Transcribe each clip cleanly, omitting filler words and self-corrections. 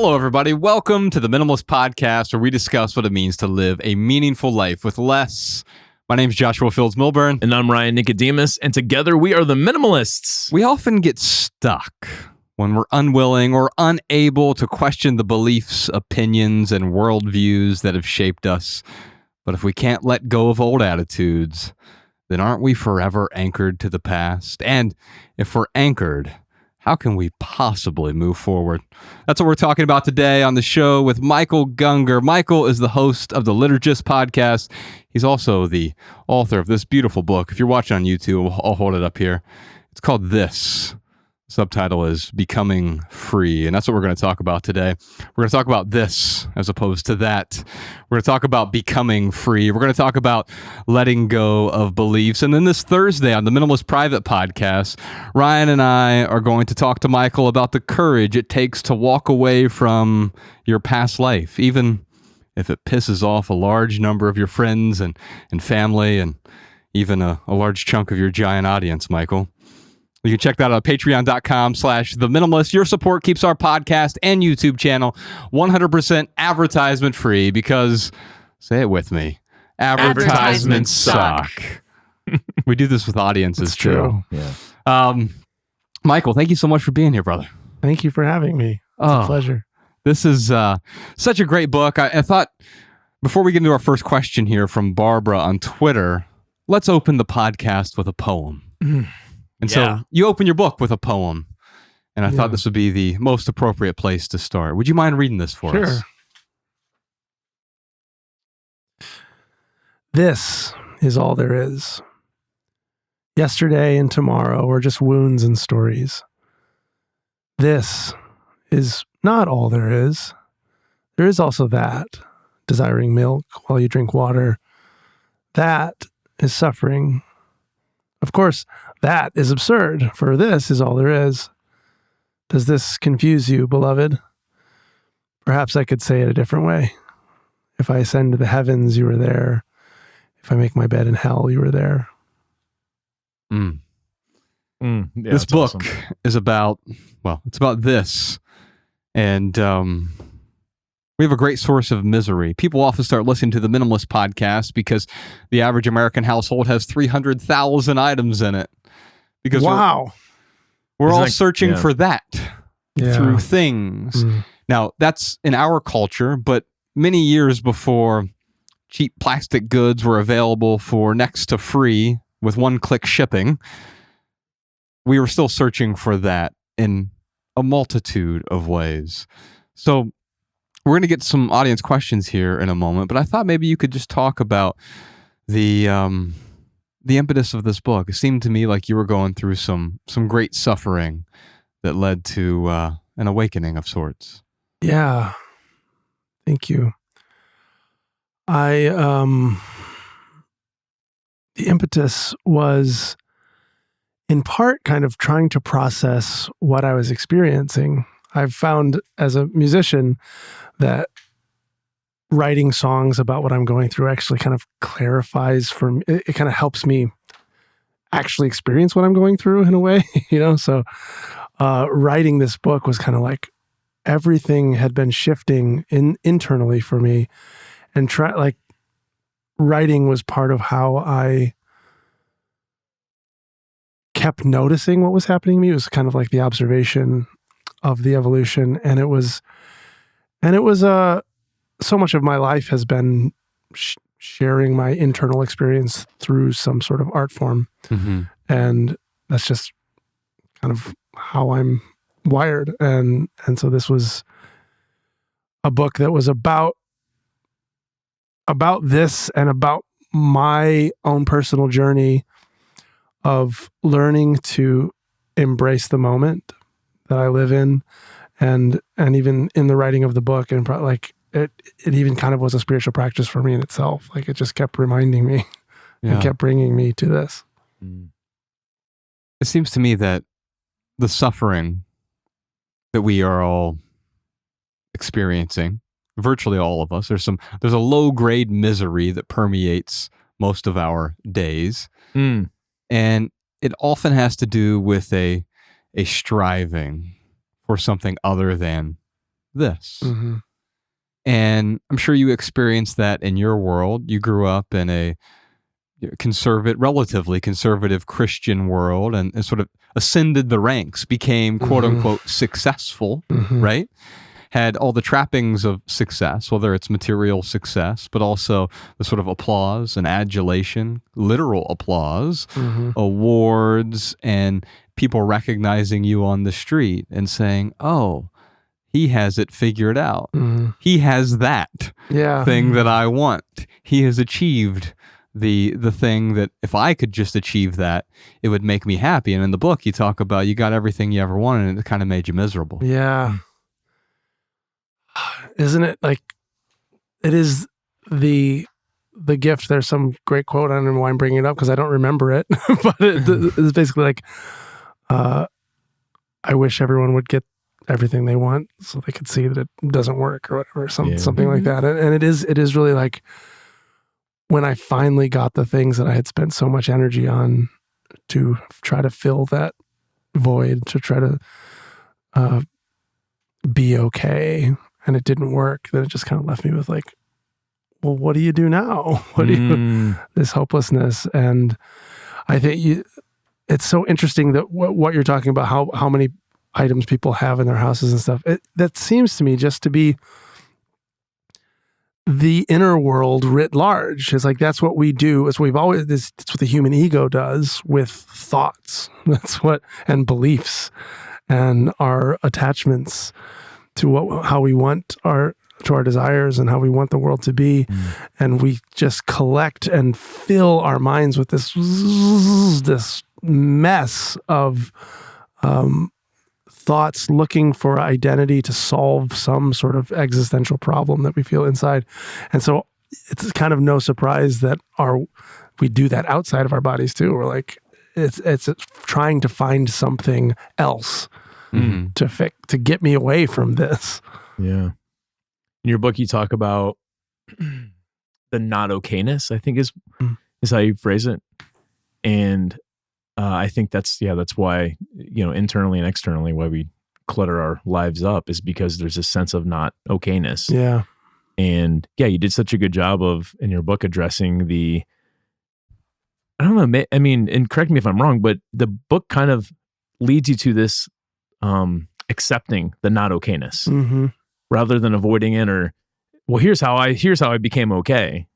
Hello, everybody. Welcome to the Minimalist Podcast, where we discuss what it means to live a meaningful life with less. My name is Joshua Fields Milburn. And I'm Ryan Nicodemus, and together we are the Minimalists. We often get stuck when we're unwilling or unable to question the beliefs, opinions, and worldviews that have shaped us. But if we can't let go of old attitudes, then aren't we forever anchored to the past? And if we're anchored, how can we possibly move forward? That's what we're talking about today on the show with Michael Gungor. Michael is the host of the Liturgist podcast. He's also the author of this beautiful book. If you're watching on YouTube, I'll hold it up here. It's called This. Subtitle is Becoming Free, and that's what we're going to talk about today. We're going to talk about this as opposed to that. We're going to talk about becoming free. We're going to talk about letting go of beliefs. And then this Thursday on the Minimalist Private Podcast, Ryan and I are going to talk to Michael about the courage it takes to walk away from your past life, even if it pisses off a large number of your friends and family and even a large chunk of your giant audience, Michael. You can check that out at patreon.com/theminimalist. Your support keeps our podcast and YouTube channel 100% advertisement free because, say it with me, advertisements suck. We do this with audiences too. Yeah. Michael, thank you so much for being here, brother. Thank you for having me. It's a pleasure. This is such a great book. I thought before we get into our first question here from Barbara on Twitter, let's open the podcast with a poem. And so you open your book with a poem, and I thought this would be the most appropriate place to start. Would you mind reading this for us? Sure. This is all there is. Yesterday and tomorrow are just wounds and stories. This is not all there is. There is also that, desiring milk while you drink water. That is suffering. Of course, that is absurd, for this is all there is. Does this confuse you, beloved? Perhaps I could say it a different way. If I ascend to the heavens, you are there. If I make my bed in hell, you are there. This book is about, it's about this. And we have a great source of misery. People often start listening to the Minimalist podcast because the average American household has 300,000 items in it. Because we're all searching for that through things. Now, that's in our culture, but many years before cheap plastic goods were available for next to free with one-click shipping, we were still searching for that in a multitude of ways. So we're going to get some audience questions here in a moment, but I thought maybe you could just talk about the impetus of this book. It seemed to me like you were going through some great suffering that led to an awakening of sorts. Yeah. Thank you. The impetus was in part kind of trying to process what I was experiencing. I've found as a musician that writing songs about what I'm going through actually kind of clarifies for me. It kind of helps me actually experience what I'm going through in a way, So writing this book was kind of like everything had been shifting internally for me, and writing was part of how I kept noticing what was happening to me. It was kind of like the observation of the evolution, and it was so much of my life has been sharing my internal experience through some sort of art form. And that's just kind of how I'm wired. And so this was a book that was about this and about my own personal journey of learning to embrace the moment that I live in. And even in the writing of the book, and it even kind of was a spiritual practice for me in itself. Like it just kept reminding me and kept bringing me to this. It seems to me that the suffering that we are all experiencing, virtually all of us, there's a low grade misery that permeates most of our days. And it often has to do with a striving for something other than this. Mm-hmm. And I'm sure you experienced that in your world. You grew up in a relatively conservative Christian world and sort of ascended the ranks, became quote unquote successful, right? Had all the trappings of success, whether it's material success, but also the sort of applause and adulation, literal applause, awards, and people recognizing you on the street and saying, oh, he has it figured out. He has that thing that I want. He has achieved the thing that if I could just achieve that, it would make me happy. And in the book, you talk about you got everything you ever wanted and it kind of made you miserable. Yeah. Isn't it like, it is the gift. There's some great quote. I don't know why I'm bringing it up because I don't remember it, but it's basically like, I wish everyone would get everything they want so they could see that it doesn't work or whatever, something like that. And it is really like when I finally got the things that I had spent so much energy on to try to fill that void, to try to be okay, and it didn't work, then it just kind of left me with like, well, what do you do now? What do you, this hopelessness. And I think it's so interesting that what you're talking about, how many items people have in their houses and stuff. That seems to me just to be the inner world writ large. It's like, that's what we do. It's what what the human ego does with thoughts. And beliefs and our attachments to how we want to our desires and how we want the world to be. And we just collect and fill our minds with this mess of thoughts looking for identity to solve some sort of existential problem that we feel inside. And so it's kind of no surprise that we do that outside of our bodies too. We're like, it's trying to find something else to get me away from this. Yeah. In your book, you talk about the not okayness, I think is how you phrase it. And I think that's why, internally and externally, why we clutter our lives up is because there's a sense of not okayness. Yeah. And you did such a good job of, in your book, addressing I don't know, I mean, and correct me if I'm wrong, but the book kind of leads you to this accepting the not okayness rather than avoiding it or, well, here's how I became okay.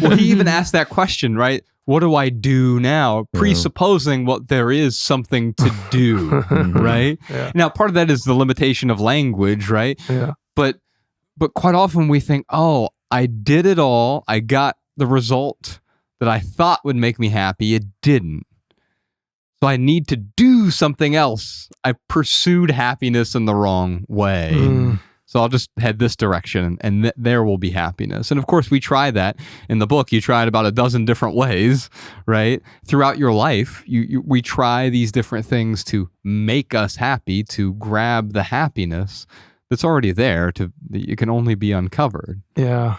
Well, he even asked that question, right? What do I do now? Presupposing what there is something to do, right? Yeah. Now, part of that is the limitation of language, right? Yeah. But quite often we think, oh, I did it all. I got the result that I thought would make me happy. It didn't. So I need to do something else. I pursued happiness in the wrong way. So I'll just head this direction and there will be happiness. And of course, we try that. In the book, you try it about a dozen different ways, right? Throughout your life, we try these different things to make us happy, to grab the happiness that's already there, it can only be uncovered. Yeah.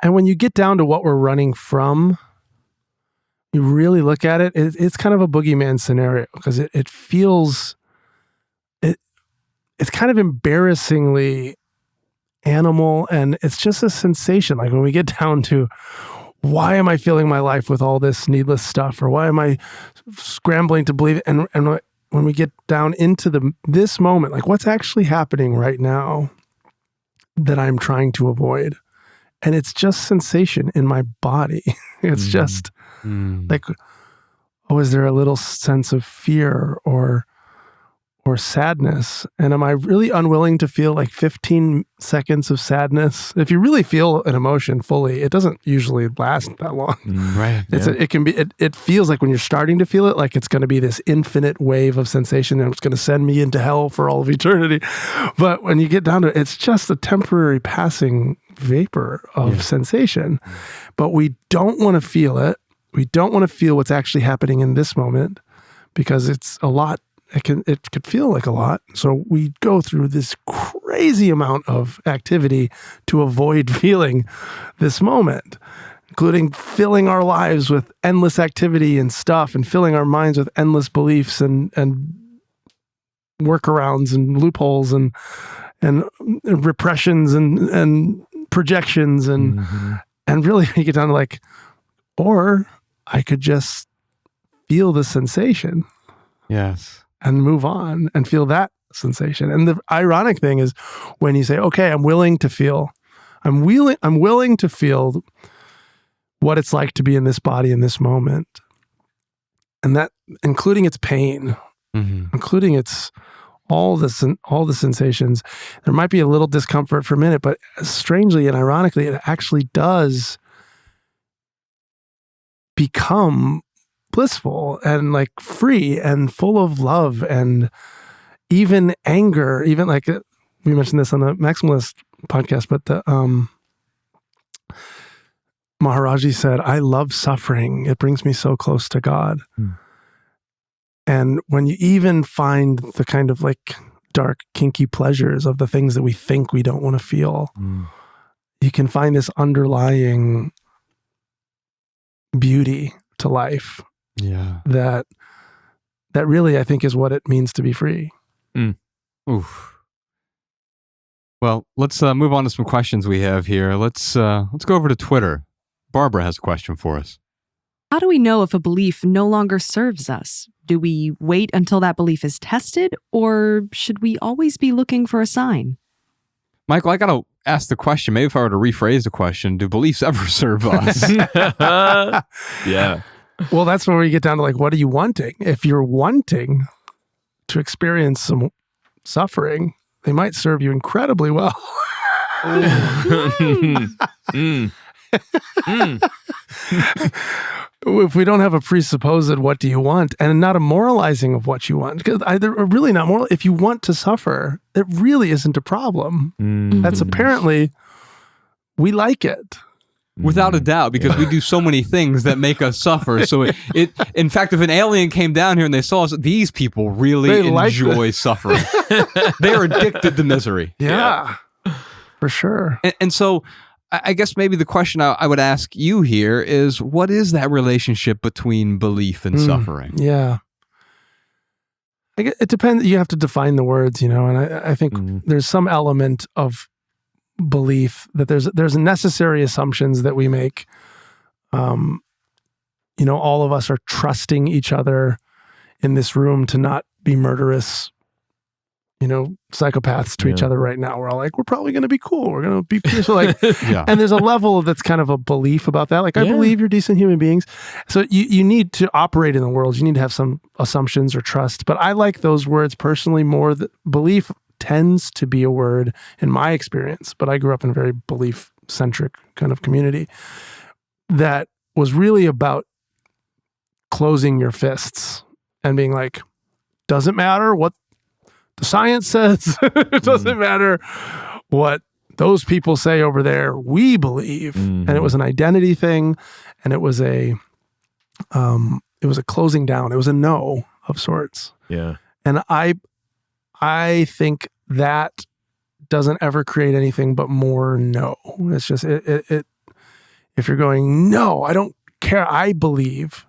And when you get down to what we're running from, you really look at it, it's kind of a boogeyman scenario because it feels... It's kind of embarrassingly animal, and it's just a sensation. Like when we get down to, why am I filling my life with all this needless stuff, or why am I scrambling to believe it? And when we get down into this moment, like what's actually happening right now that I'm trying to avoid, and it's just sensation in my body. It's just like, oh, is there a little sense of fear or sadness? And am I really unwilling to feel like 15 seconds of sadness? If you really feel an emotion fully, it doesn't usually last that long. Right. It feels like when you're starting to feel it, like it's going to be this infinite wave of sensation and it's going to send me into hell for all of eternity. But when you get down to it, it's just a temporary passing vapor of sensation. But we don't want to feel it. We don't want to feel what's actually happening in this moment because it's a lot. It could feel like a lot. So we go through this crazy amount of activity to avoid feeling this moment, including filling our lives with endless activity and stuff and filling our minds with endless beliefs and workarounds and loopholes and repressions and projections and really you get down to like, or I could just feel the sensation. Yes. And move on and feel that sensation. And the ironic thing is when you say, okay, I'm willing to feel what it's like to be in this body in this moment. And that, including its pain, including its all the sensations. There might be a little discomfort for a minute, but strangely and ironically, it actually does become blissful and like free and full of love and even anger, even like we mentioned this on the Maximalist podcast, but the Maharaji said, I love suffering. It brings me so close to God. And when you even find the kind of like dark, kinky pleasures of the things that we think we don't want to feel, you can find this underlying beauty to life. Yeah. That really, I think, is what it means to be free. Oof. Well, let's move on to some questions we have here. Let's go over to Twitter. Barbara has a question for us. How do we know if a belief no longer serves us? Do we wait until that belief is tested, or should we always be looking for a sign? Michael, I got to ask the question. Maybe if I were to rephrase the question, do beliefs ever serve us? Yeah. Well, that's where we get down to like, what are you wanting? If you're wanting to experience some suffering, they might serve you incredibly well. If we don't have a presupposed what do you want and not a moralizing of what you want, because they're really not moral. If you want to suffer, it really isn't a problem. That's apparently, we like it. Without a doubt, because we do so many things that make us suffer. So it in fact, if an alien came down here and they saw us, these people really enjoy suffering. They're addicted to misery. Yeah. For sure. And so I guess maybe the question I would ask you here is, what is that relationship between belief and suffering? Yeah. It depends. You have to define the words, and I think there's some element of belief that there's necessary assumptions that we make. All of us are trusting each other in this room to not be murderous, psychopaths to each other right now. We're all like, we're probably going to be cool. We're going to be peaceful. And there's a level that's kind of a belief about that. Like, I believe you're decent human beings. So you need to operate in the world. You need to have some assumptions or trust. But I like those words personally more. Belief tends to be a word in my experience, but I grew up in a very belief-centric kind of community that was really about closing your fists and being like, doesn't matter what the science says, it doesn't matter what those people say over there, we believe. And it was an identity thing, and it was a closing down. It was a no of sorts. Yeah. And I think that doesn't ever create anything but more no. It's just it if you're going, no, I don't care, I believe,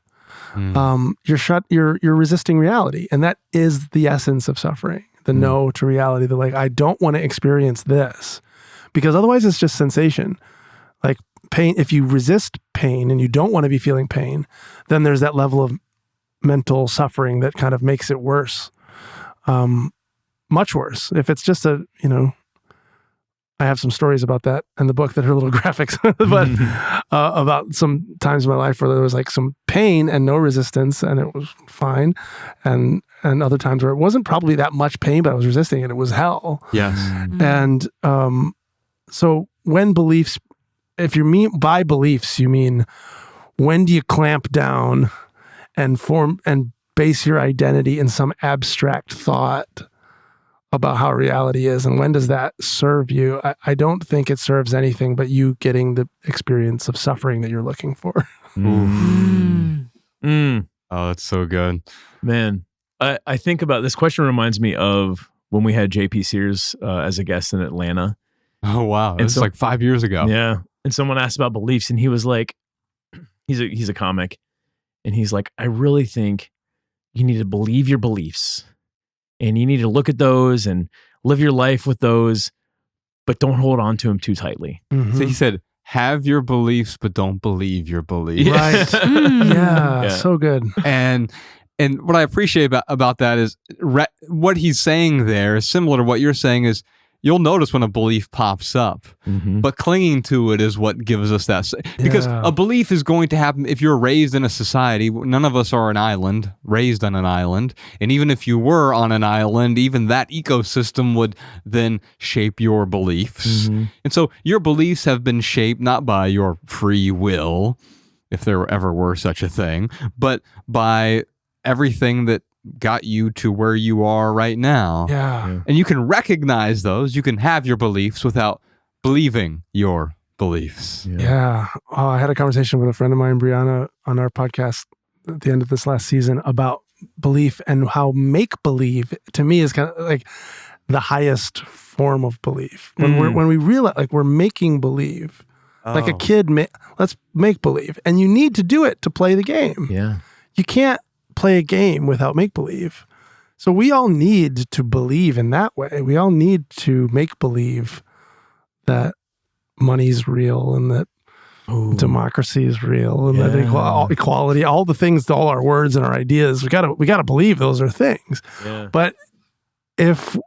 you're resisting reality. And that is the essence of suffering. The no to reality, the like, I don't want to experience this, because otherwise it's just sensation. Like pain, if you resist pain and you don't want to be feeling pain, then there's that level of mental suffering that kind of makes it worse. Much worse. If it's just I have some stories about that in the book that are little graphics, but about some times in my life where there was like some pain and no resistance and it was fine. And other times where it wasn't probably that much pain, but I was resisting it. It was hell. Yes. And so when beliefs, if you mean by beliefs, you mean when do you clamp down and form and base your identity in some abstract thought about how reality is, and when does that serve you? I don't think it serves anything but you getting the experience of suffering that you're looking for. Oh, that's so good. Man, I think about this question reminds me of when we had JP Sears as a guest in Atlanta. Oh, wow. It's like 5 years ago. Yeah. And someone asked about beliefs, and he was like, he's a comic, and he's like, I really think you need to believe your beliefs and you need to look at those and live your life with those, but don't hold on to them too tightly. Mhm. So he said, have your beliefs, but don't believe your beliefs. Right. Yeah, so good. And what I appreciate about that is what he's saying there is similar to what you're saying is you'll notice when a belief pops up, but clinging to it is what gives us that. Because a belief is going to happen if you're raised in a society. None of us are an island, raised on an island. And even if you were on an island, even that ecosystem would then shape your beliefs. And so your beliefs have been shaped not by your free will, if there ever were such a thing, but by everything that got you to where you are right now. Yeah. And you can recognize those. You can have your beliefs without believing your beliefs. Yeah. Oh, I had a conversation with a friend of mine, Brianna, on our podcast at the end of this last season about belief and how make-believe to me is kind of like the highest form of belief. When we realize like we're making believe, like a kid, let's make believe. And you need to do it to play the game. Yeah. You can't play a game without make-believe. So we all need to believe in that way. We all need to make believe that money's real and that democracy is real and that equality, all the things, all our words and our ideas, we gotta believe those are things. Yeah. But if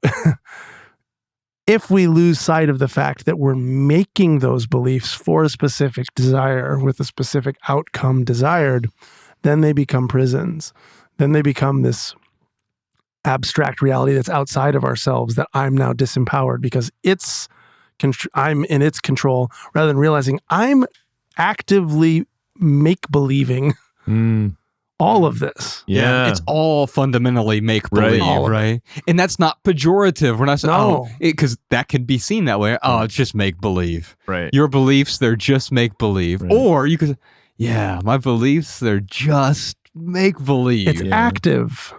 we lose sight of the fact that we're making those beliefs for a specific desire with a specific outcome desired, then they become prisons. Then they become this abstract reality that's outside of ourselves that I'm now disempowered because I'm in its control rather than realizing I'm actively make-believing all of this. Yeah. It's all fundamentally make-believe, right? And that's not pejorative. We're not saying, because that can be seen that way. Oh, it's just make-believe. Right. Your beliefs, they're just make-believe. Right. Or you could, my beliefs, they're just make-believe. It's active.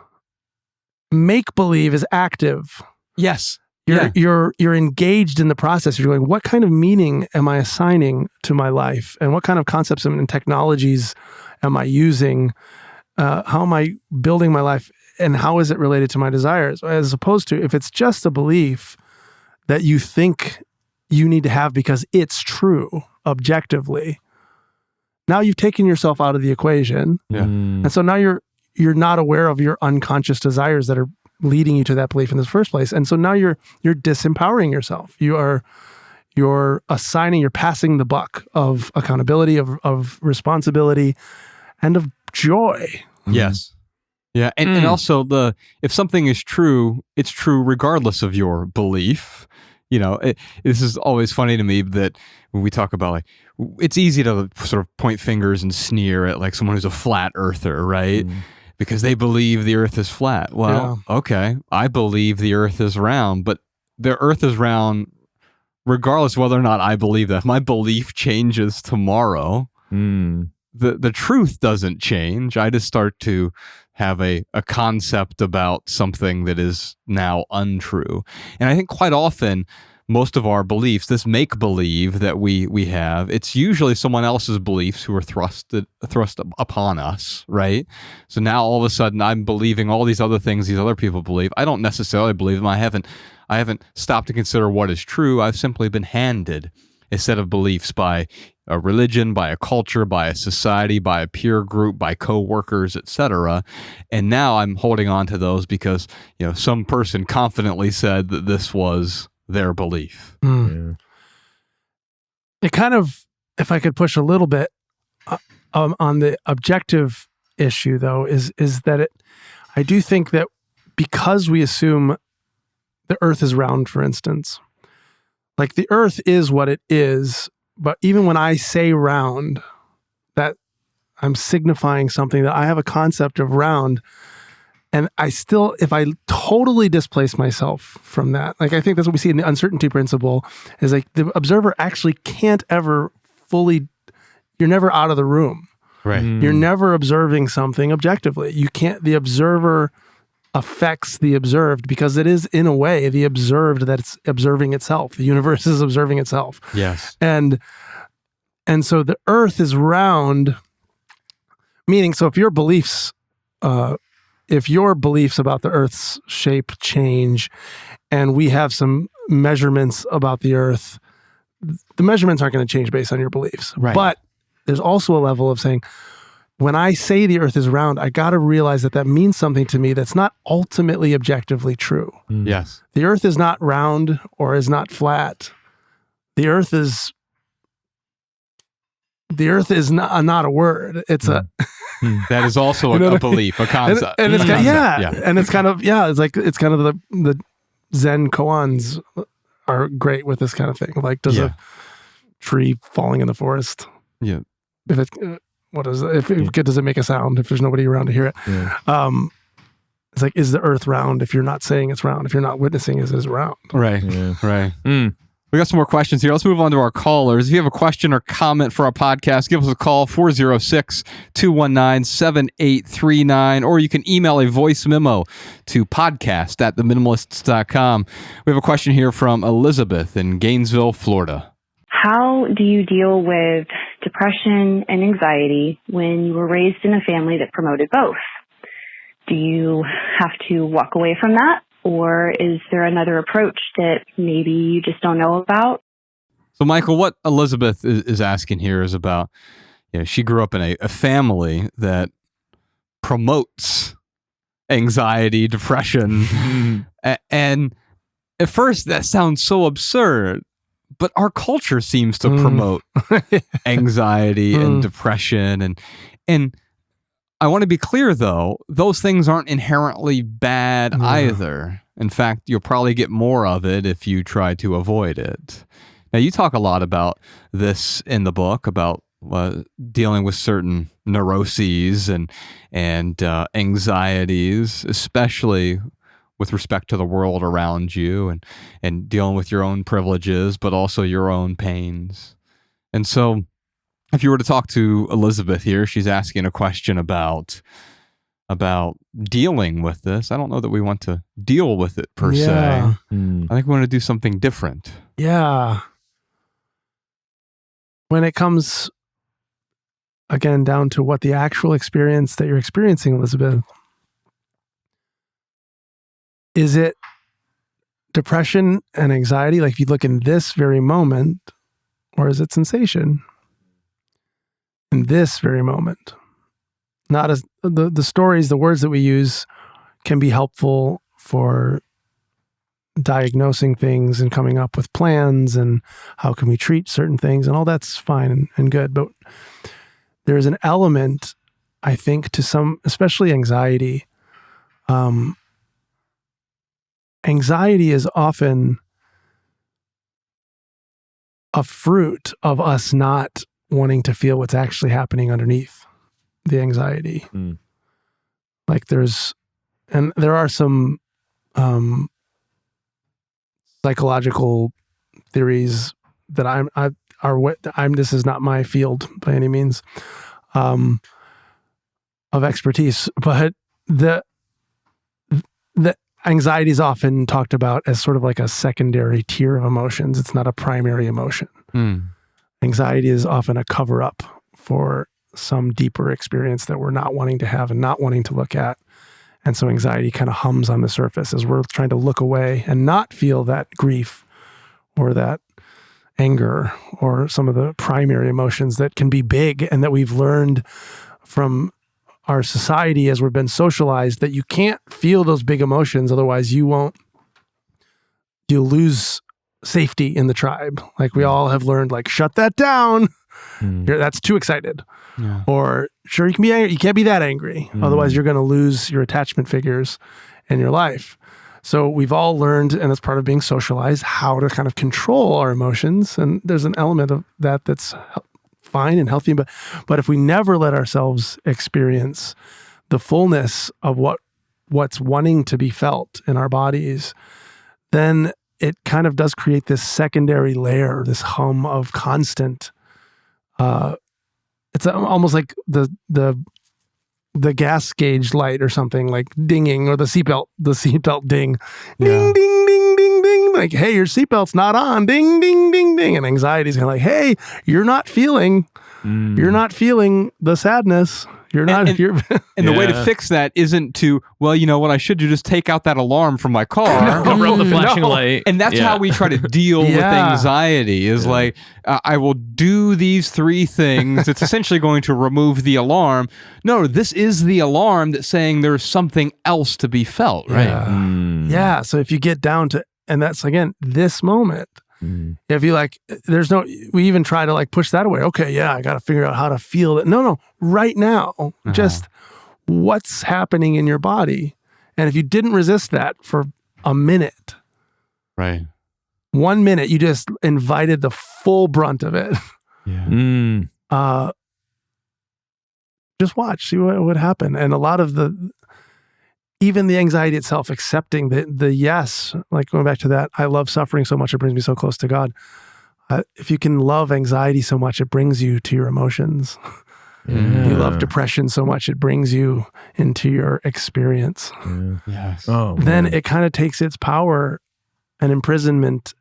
Make-believe is active. Yes. You're engaged in the process. You're going, what kind of meaning am I assigning to my life? And what kind of concepts and technologies am I using? How am I building my life? And how is it related to my desires? As opposed to if it's just a belief that you think you need to have because it's true objectively. Now you've taken yourself out of the equation. Yeah. And so now you're not aware of your unconscious desires that are leading you to that belief in the first place. And so now you're disempowering yourself. You're passing the buck of accountability, of responsibility, and of joy. Yes. Yeah. And also if something is true, it's true regardless of your belief. This is always funny to me that when we talk about it's easy to sort of point fingers and sneer at like someone who's a flat earther, right? Because they believe the earth is flat. Well, okay, I believe the earth is round, but the earth is round regardless of whether or not I believe that. If my belief changes tomorrow, the truth doesn't change. I just start to have a concept about something that is now untrue. And I think quite often, most of our beliefs, this make-believe that we have, it's usually someone else's beliefs who are thrust upon us, right? So now all of a sudden I'm believing all these other things these other people believe. I don't necessarily believe them. I haven't stopped to consider what is true. I've simply been handed a set of beliefs by a religion, by a culture, by a society, by a peer group, by co-workers, etc. And now I'm holding on to those because some person confidently said that this was their belief. It kind of, if I could push a little bit on the objective issue, though, is that I do think that because we assume the earth is round, for instance, like the earth is what it is, but even when I say round, that I'm signifying something, that I have a concept of round. And I still, if I totally displace myself from that, like I think that's what we see in the uncertainty principle, is like the observer actually can't ever fully, you're never out of the room. Right. You're never observing something objectively. You can't, the observer affects the observed because it is in a way the observed that's observing itself. The universe is observing itself. Yes. And so the earth is round, meaning, so if your beliefs, if your beliefs about the Earth's shape change, and we have some measurements about the Earth, the measurements aren't going to change based on your beliefs. Right. But there's also a level of saying, when I say the Earth is round, I got to realize that means something to me that's not ultimately objectively true. Yes. The Earth is not round or is not flat. The Earth is not a word. It's a that is also a belief, a concept. and it's kind Concept, and it's kind of it's kind of the Zen koans are great with this kind of thing. Like, does a tree falling in the forest? Yeah. If it does it make a sound if there's nobody around to hear it? Yeah. It's like, is the Earth round if you're not saying it's round? If you're not witnessing it as round? Right. Yeah. Right. We got some more questions here. Let's move on to our callers. If you have a question or comment for our podcast, give us a call, 406-219-7839, or you can email a voice memo to podcast@theminimalists.com. We have a question here from Elizabeth in Gainesville, Florida. How do you deal with depression and anxiety when you were raised in a family that promoted both? Do you have to walk away from that? Or is there another approach that maybe you just don't know about? So, Michael, what Elizabeth is asking here is about, she grew up in a family that promotes anxiety, depression. And at first that sounds so absurd, but our culture seems to promote anxiety and depression. And I want to be clear, though, those things aren't inherently bad either. In fact, you'll probably get more of it if you try to avoid it. Now, you talk a lot about this in the book, about dealing with certain neuroses and anxieties, especially with respect to the world around you, and dealing with your own privileges, but also your own pains. And so, if you were to talk to Elizabeth here, she's asking a question about dealing with this. I don't know that we want to deal with it per se. I think we want to do something different. Yeah. When it comes, again, down to what the actual experience that you're experiencing, Elizabeth, is it depression and anxiety, like if you look in this very moment, or is it sensation? In this very moment. Not as the stories, the words that we use can be helpful for diagnosing things and coming up with plans and how can we treat certain things, and all that's fine and good. But there's an element, I think, to some, especially anxiety. Anxiety is often a fruit of us not wanting to feel what's actually happening underneath the anxiety. Like there are some psychological theories that this is not my field by any means of expertise, but the anxiety is often talked about as sort of like a secondary tier of emotions. It's not a primary emotion. Anxiety is often a cover-up for some deeper experience that we're not wanting to have and not wanting to look at. And so anxiety kind of hums on the surface as we're trying to look away and not feel that grief or that anger or some of the primary emotions that can be big and that we've learned from our society as we've been socialized that you can't feel those big emotions. Otherwise you'll lose safety in the tribe. Like we all have learned, like, shut that down. That's too excited. Yeah. Or sure, you can be angry. You can't be that angry. Otherwise you're going to lose your attachment figures in your life. So we've all learned, and as part of being socialized, how to kind of control our emotions. And there's an element of that that's fine and healthy. But if we never let ourselves experience the fullness of what's wanting to be felt in our bodies, then it kind of does create this secondary layer, this hum of constant. It's almost like the gas gauge light or something, like dinging, or the seatbelt ding, ding, ding, ding, ding, ding. Like, hey, your seatbelt's not on, ding, ding, ding, ding. And anxiety is kind of like, hey, you're not feeling the sadness. You're not. And- you're And the way to Yeah. fix that isn't to, well, you know what I should do? Just take out that alarm from my car. Cover up the flashing No. light. And that's Yeah. how we try to deal with Yeah. anxiety is like, I will do these 3 things. It's essentially going to remove the alarm. No, this is the alarm that's saying there's something else to be felt, right? Yeah. Mm. Yeah. So if you get down to, and that's again, this moment, Mm. if you like, we even try to like push that away. Okay. Yeah. I got to figure out how to feel it. No, right now, just what's happening in your body. And if you didn't resist that for a minute, Right. 1 minute, you just invited the full brunt of it. Yeah. Mm. Just watch, see what would happen. And a lot of even the anxiety itself, accepting the yes, like going back to that, I love suffering so much, it brings me so close to God. If you can love anxiety so much, it brings you to your emotions. Yeah. You love depression so much, it brings you into your experience. Yeah. Yes. Oh, Then man. it kind of takes its power and imprisonment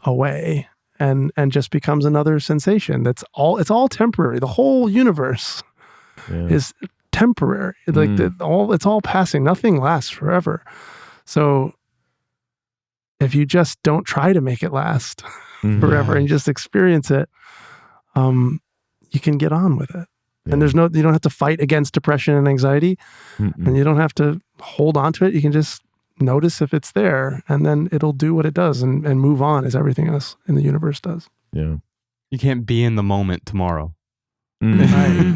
away and just becomes another sensation. It's all temporary. The whole universe Yeah. is temporary. Like it's all passing. Nothing lasts forever. So if you just don't try to make it last forever and just experience it, you can get on with it. Yeah. And you don't have to fight against depression and anxiety, and you don't have to hold on to it. You can just notice if it's there, and then it'll do what it does and move on as everything else in the universe does. Yeah. You can't be in the moment tomorrow. Right.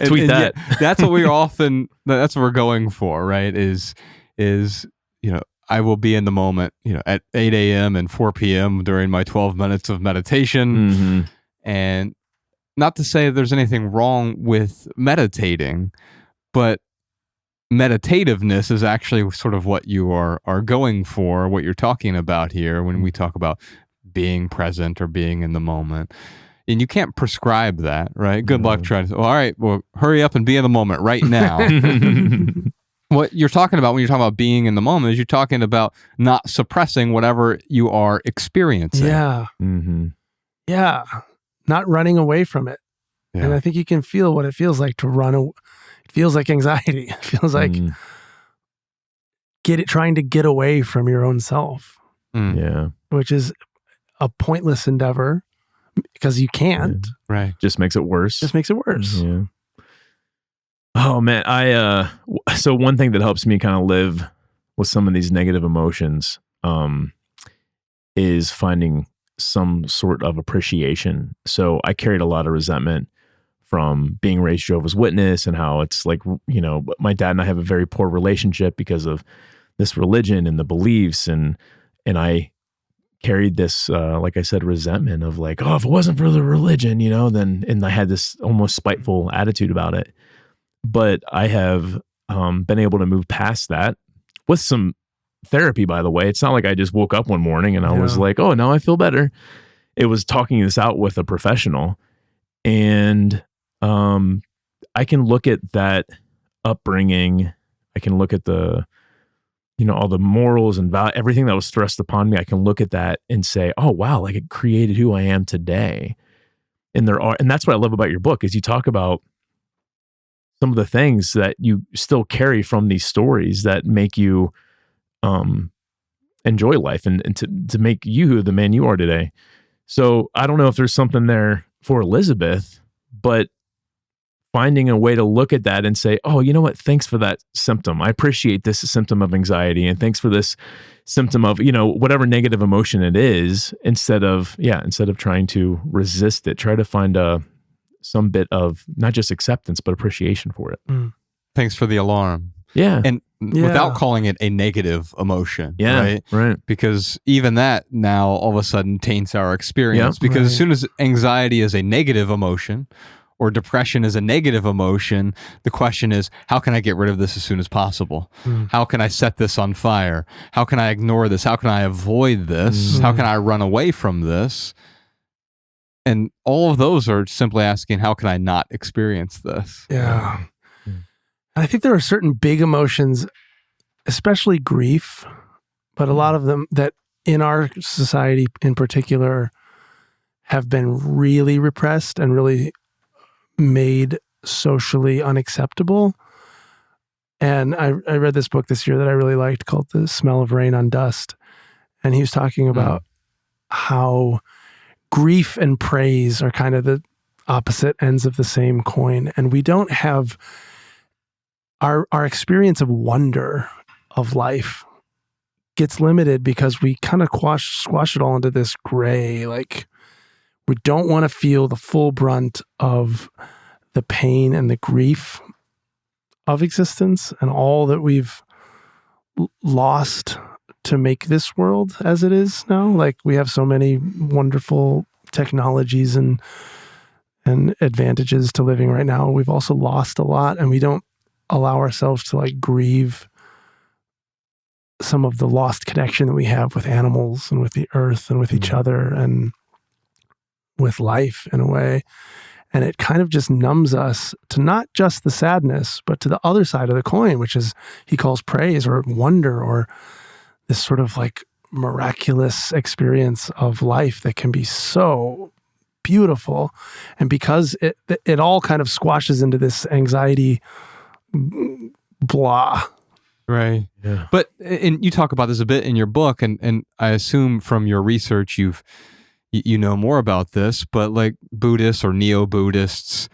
Tweet And that. That's what that's what we're going for, right? Is I will be in the moment, at 8 a.m. and 4 p.m. during my 12 minutes of meditation. Mhm. And not to say there's anything wrong with meditating, but meditativeness is actually sort of what you are going for, what you're talking about here when we talk about being present or being in the moment. And you can't prescribe that, right? Good luck trying to, all right, well, hurry up and be in the moment right now. What you're talking about when you're talking about being in the moment is you're talking about not suppressing whatever you are experiencing. Yeah. Mhm. Yeah. Not running away from it. Yeah. And I think you can feel what it feels like to run. It feels like anxiety. It feels like Mm. trying to get away from your own self, Yeah. which is a pointless endeavor because you can't. Right. Just makes it worse. Just makes it worse. Yeah. Oh man, so one thing that helps me kind of live with some of these negative emotions is finding some sort of appreciation. So I carried a lot of resentment from being raised Jehovah's Witness and how it's like, my dad and I have a very poor relationship because of this religion and the beliefs, and I carried this, like I said, resentment of like, oh, if it wasn't for the religion, then, and I had this almost spiteful attitude about it. But I have been able to move past that with some therapy, by the way. It's not like I just woke up one morning and I was like, oh, now I feel better. It was talking this out with a professional. And I can look at that upbringing. I can look at the, all the morals and everything that was thrust upon me. I can look at that and say, oh, wow, like it created who I am today. And that's what I love about your book is you talk about some of the things that you still carry from these stories that make you enjoy life and to make you the man you are today. So I don't know if there's something there for Elizabeth, but finding a way to look at that and say, oh, you know what? Thanks for that symptom. I appreciate this symptom of anxiety, and thanks for this symptom of, whatever negative emotion it is, instead of trying to resist it, try to find some bit of not just acceptance, but appreciation for it. Thanks for the alarm. Yeah. And without calling it a negative emotion. Yeah. Right. Because even that now all of a sudden taints our experience. Yep. Because as soon as anxiety is a negative emotion or depression is a negative emotion, the question is, how can I get rid of this as soon as possible? How can I set this on fire? How can I ignore this? How can I avoid this? How can I run away from this? And all of those are simply asking, how can I not experience this? Yeah. I think there are certain big emotions, especially grief, but a lot of them that in our society in particular have been really repressed and really made socially unacceptable. And I read this book this year that I really liked called The Smell of Rain on Dust. And he was talking about how grief and praise are kind of the opposite ends of the same coin. And we don't have our experience of wonder of life gets limited because we kind of squash it all into this gray, like we don't want to feel the full brunt of the pain and the grief of existence and all that we've lost to make this world as it is now. Like we have so many wonderful technologies and advantages to living right now. We've also lost a lot, and we don't allow ourselves to like grieve some of the lost connection that we have with animals and with the earth and with each other and with life in a way. And it kind of just numbs us to not just the sadness, but to the other side of the coin, which is he calls praise or wonder or this sort of like miraculous experience of life that can be so beautiful. And because it all kind of squashes into this anxiety blah. Right. Yeah. But and you talk about this a bit in your book, and I assume from your research you know more about this, but like Buddhists or neo-Buddhists,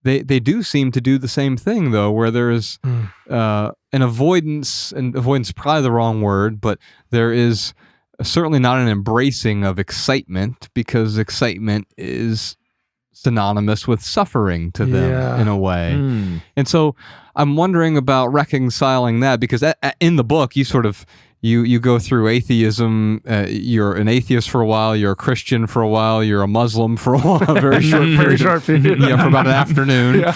they do seem to do the same thing though, where there is an avoidance, and avoidance is probably the wrong word, but there is certainly not an embracing of excitement, because excitement is synonymous with suffering to them in a way. And so I'm wondering about reconciling that, because in the book you sort of you go through atheism. You're an atheist for a while, you're a Christian for a while, you're a Muslim for a while, very short period. Yeah, for about an afternoon.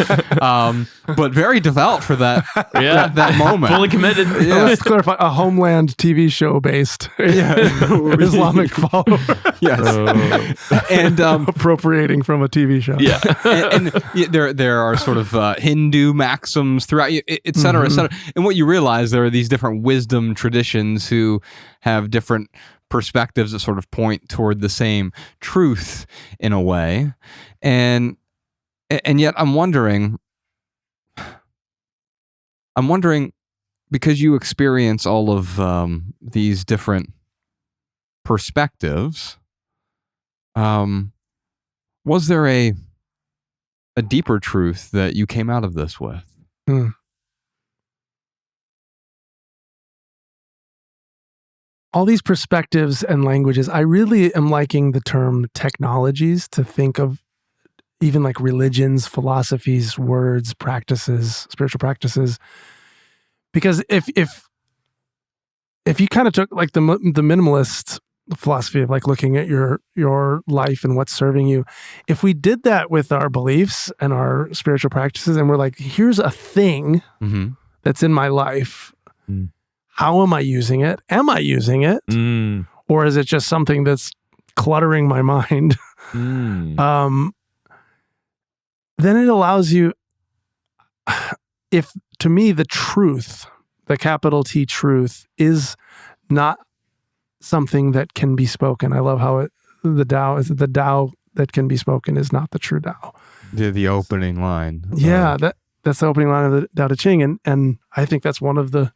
But very devout for that that moment. Fully committed. Let's clarify, a Homeland TV show based Islamic follower. Yes. And appropriating from a TV show. Yeah. and there are sort of Hindu maxims throughout, et cetera, et cetera. And what you realize, there are these different wisdom traditions who have different perspectives that sort of point toward the same truth in a way. And yet I'm wondering, because you experience all of these different perspectives, was there a deeper truth that you came out of this with? All these perspectives and languages, I really am liking the term technologies to think of even like religions, philosophies, words, practices, spiritual practices. Because if you kind of took like the minimalist philosophy of like looking at your life and what's serving you, if we did that with our beliefs and our spiritual practices, and we're like, here's a thing that's in my life. How am I using it? Am I using it? Or is it just something that's cluttering my mind? Then it allows you, to me, the truth, the capital T truth, is not something that can be spoken. I love how the Tao that can be spoken is not the true Tao. The opening line. Yeah, that's the opening line of the Tao Te Ching, and I think that's one of the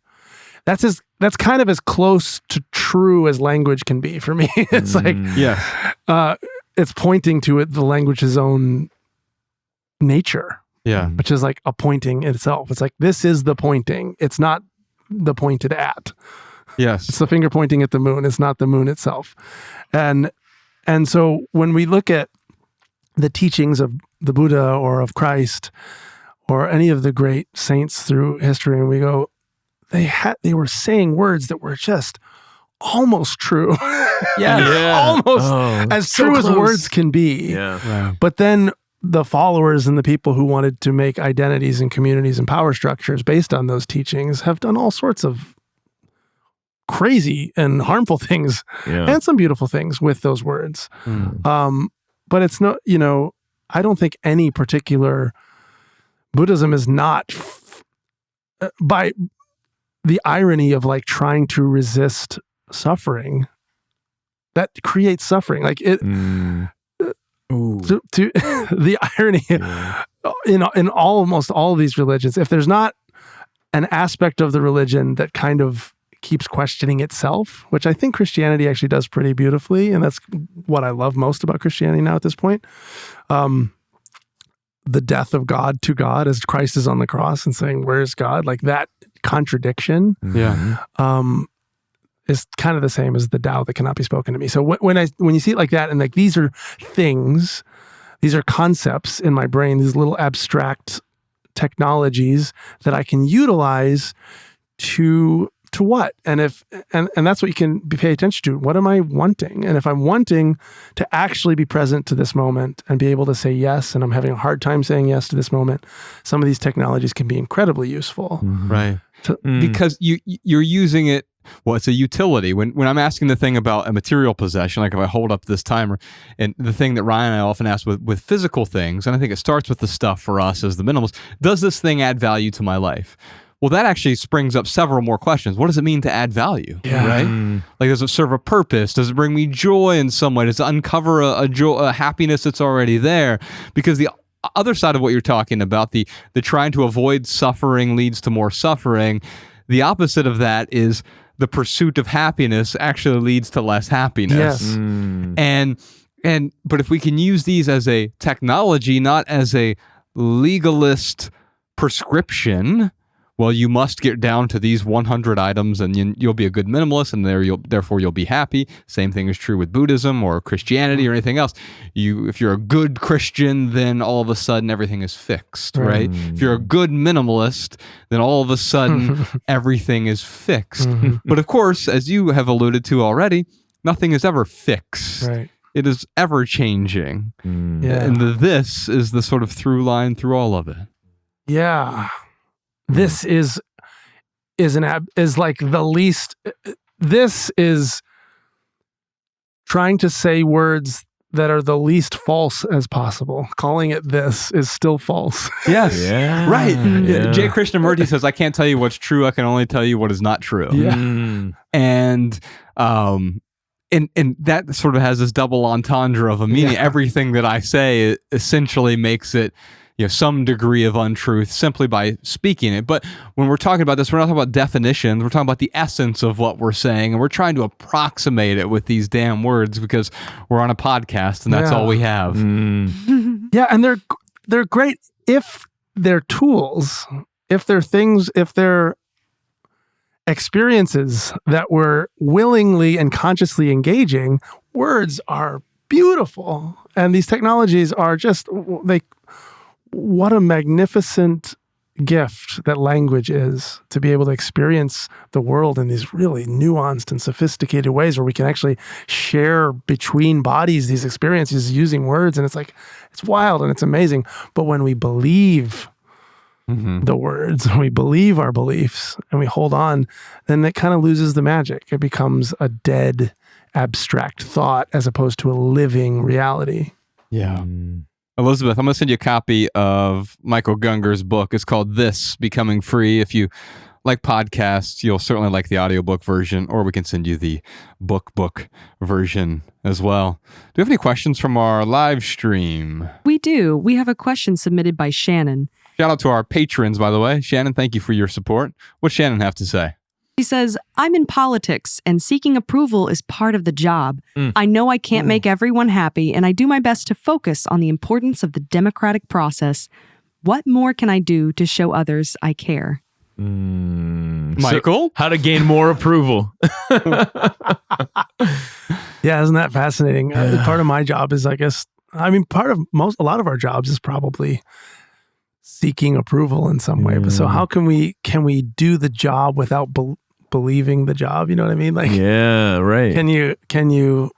that's kind of as close to true as language can be for me. It's like it's pointing to the language's own nature. Yeah. Which is like a pointing itself. It's like, this is the pointing. It's not the pointed at. Yes. It's the finger pointing at the moon. It's not the moon itself. And so when we look at the teachings of the Buddha or of Christ or any of the great saints through history, and we go, they were saying words that were just almost true. Almost as so true close as words can be. Yeah. But then the followers and the people who wanted to make identities and communities and power structures based on those teachings have done all sorts of crazy and harmful things and some beautiful things with those words. But it's not, I don't think any particular Buddhism is not by the irony of like trying to resist suffering that creates suffering. Like it, the irony in almost all of these religions, if there's not an aspect of the religion that kind of keeps questioning itself, which I think Christianity actually does pretty beautifully, and that's what I love most about Christianity now at this point. The death of God to God as Christ is on the cross and saying, "Where's God?" Like that contradiction, is kind of the same as the Tao that cannot be spoken to me. So when you see it like that, and like these are things, these are concepts in my brain, these little abstract technologies that I can utilize to what? And that's what you can pay attention to. What am I wanting? And if I'm wanting to actually be present to this moment and be able to say yes, and I'm having a hard time saying yes to this moment, some of these technologies can be incredibly useful. Right. Because you're using it. Well, it's a utility. When I'm asking the thing about a material possession, like if I hold up this timer, and the thing that Ryan and I often ask with physical things, and I think it starts with the stuff for us as the minimalists, does this thing add value to my life? Well, that actually springs up several more questions. What does it mean to add value? Yeah. Right? Like, does it serve a purpose? Does it bring me joy in some way? Does it uncover a happiness that's already there? Because the other side of what you're talking about, the trying to avoid suffering leads to more suffering. The opposite of that is the pursuit of happiness actually leads to less happiness. Yes. But if we can use these as a technology, not as a legalist prescription, well, you must get down to these 100 items and you'll be a good minimalist, and therefore you'll be happy. Same thing is true with Buddhism or Christianity or anything else. If you're a good Christian, then all of a sudden everything is fixed, right? If you're a good minimalist, then all of a sudden everything is fixed. But of course, as you have alluded to already, nothing is ever fixed. Right. It is ever changing. Yeah. And this is the sort of through line through all of it. Yeah. This is like the least. This is trying to say words that are the least false as possible. Calling it this is still false. Yes. Yeah. Right. Yeah. J. Krishnamurti says, "I can't tell you what's true. I can only tell you what is not true." Yeah. And that sort of has this double entendre of a meaning. Yeah. Everything that I say essentially makes it, some degree of untruth simply by speaking it. But when we're talking about this, we're not talking about definitions. We're talking about the essence of what we're saying, and we're trying to approximate it with these damn words because we're on a podcast and that's all we have. Yeah, and they're great if they're tools, if they're things, if they're experiences that we're willingly and consciously engaging. Words are beautiful, and these technologies are just what a magnificent gift that language is, to be able to experience the world in these really nuanced and sophisticated ways where we can actually share between bodies these experiences using words. And it's wild and it's amazing. But when we believe the words, when we believe our beliefs and we hold on, then it kind of loses the magic. It becomes a dead, abstract thought as opposed to a living reality. Yeah. Elizabeth, I'm going to send you a copy of Michael Gunger's book. It's called This, Becoming Free. If you like podcasts, you'll certainly like the audiobook version, or we can send you the book version as well. Do you have any questions from our live stream? We do. We have a question submitted by Shannon. Shout out to our patrons, by the way. Shannon, thank you for your support. What's Shannon have to say? He says, "I'm in politics and seeking approval is part of the job. I know I can't make everyone happy, and I do my best to focus on the importance of the democratic process. What more can I do to show others I care?" Michael? So, how to gain more approval. Yeah, isn't that fascinating? Part of my job is, a lot of our jobs is probably seeking approval in some way. But so how can we do the job without believing the job? You know what I mean? Yeah, right. Can you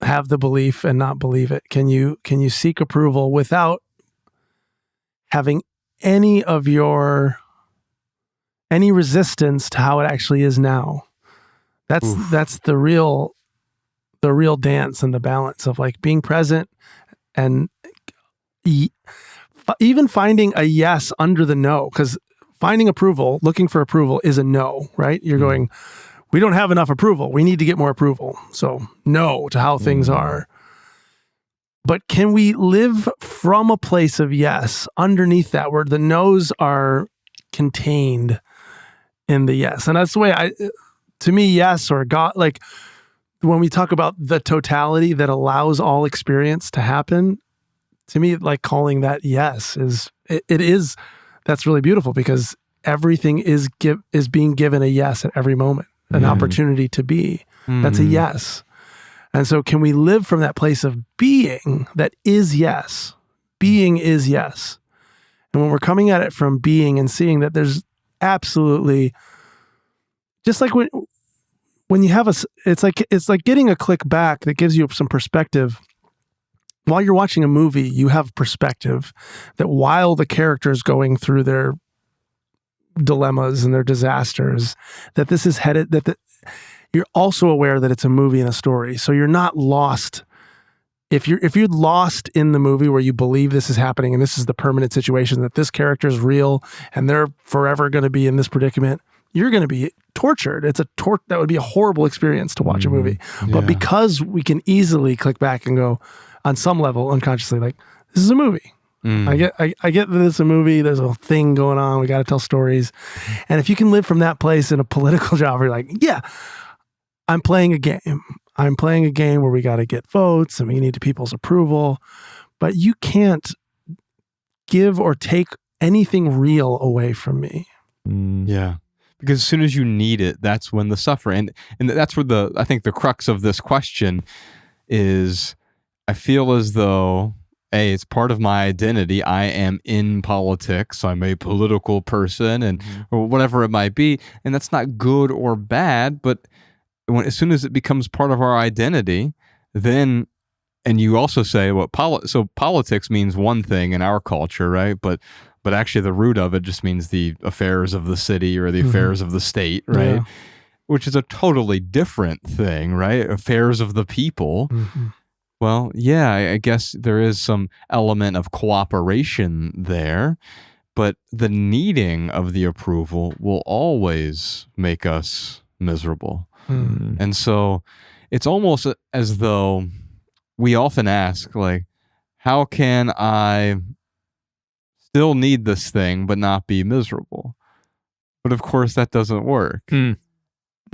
have the belief and not believe it? Can you seek approval without having any resistance to how it actually is now? That's the real dance and the balance of being present and even finding a yes under the no, because finding approval, looking for approval is a no, right? You're going, we don't have enough approval. We need to get more approval. So no to how things are. But can we live from a place of yes underneath that, where the no's are contained in the yes? And that's the way to me, yes, or God, like when we talk about the totality that allows all experience to happen, to me, like calling that yes that's really beautiful, because everything is being given a yes at every moment, an opportunity to be. That's a yes. And so can we live from that place of being that is yes? Being is yes. And when we're coming at it from being and seeing that there's absolutely, just like when you have it's like getting a click back that gives you some perspective. While you're watching a movie, you have perspective that while the character's going through their dilemmas and their disasters, that this is headed, you're also aware that it's a movie and a story. So you're not lost. If you're lost in the movie where you believe this is happening and this is the permanent situation, that this character is real and they're forever going to be in this predicament, you're going to be tortured. That would be a horrible experience to watch a movie. But because we can easily click back and go, on some level, unconsciously, like, this is a movie. I get that it's a movie. There's a thing going on. We got to tell stories. And if you can live from that place in a political job, where you're like, yeah, I'm playing a game. I'm playing a game where we got to get votes and we need people's approval. But you can't give or take anything real away from me. Yeah. Because as soon as you need it, that's when the suffering, and that's where I think the crux of this question is. I feel as though, it's part of my identity. I am in politics. I'm a political person, or whatever it might be. And that's not good or bad. But as soon as it becomes part of our identity, then, and you also say, so politics means one thing in our culture, right? But actually the root of it just means the affairs of the city or the affairs of the state, right? Yeah. Which is a totally different thing, right? Affairs of the people. Well, yeah, I guess there is some element of cooperation there, but the needing of the approval will always make us miserable. And so it's almost as though we often ask, like, how can I still need this thing but not be miserable? But of course, that doesn't work.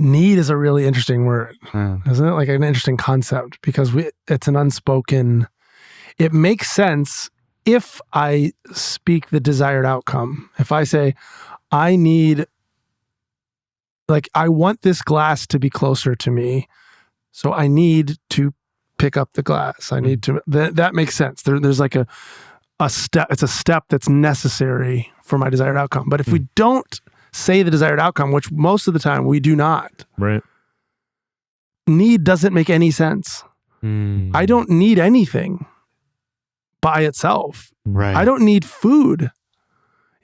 Need is a really interesting word, isn't it? Like an interesting concept, because it's an unspoken, it makes sense if I speak the desired outcome. If I say, I want this glass to be closer to me, so I need to pick up the glass. I need to, that makes sense. There's like a step, it's a step that's necessary for my desired outcome. But if we don't say the desired outcome, which most of the time we do not. Right. Need doesn't make any sense. I don't need anything by itself. Right. I don't need food.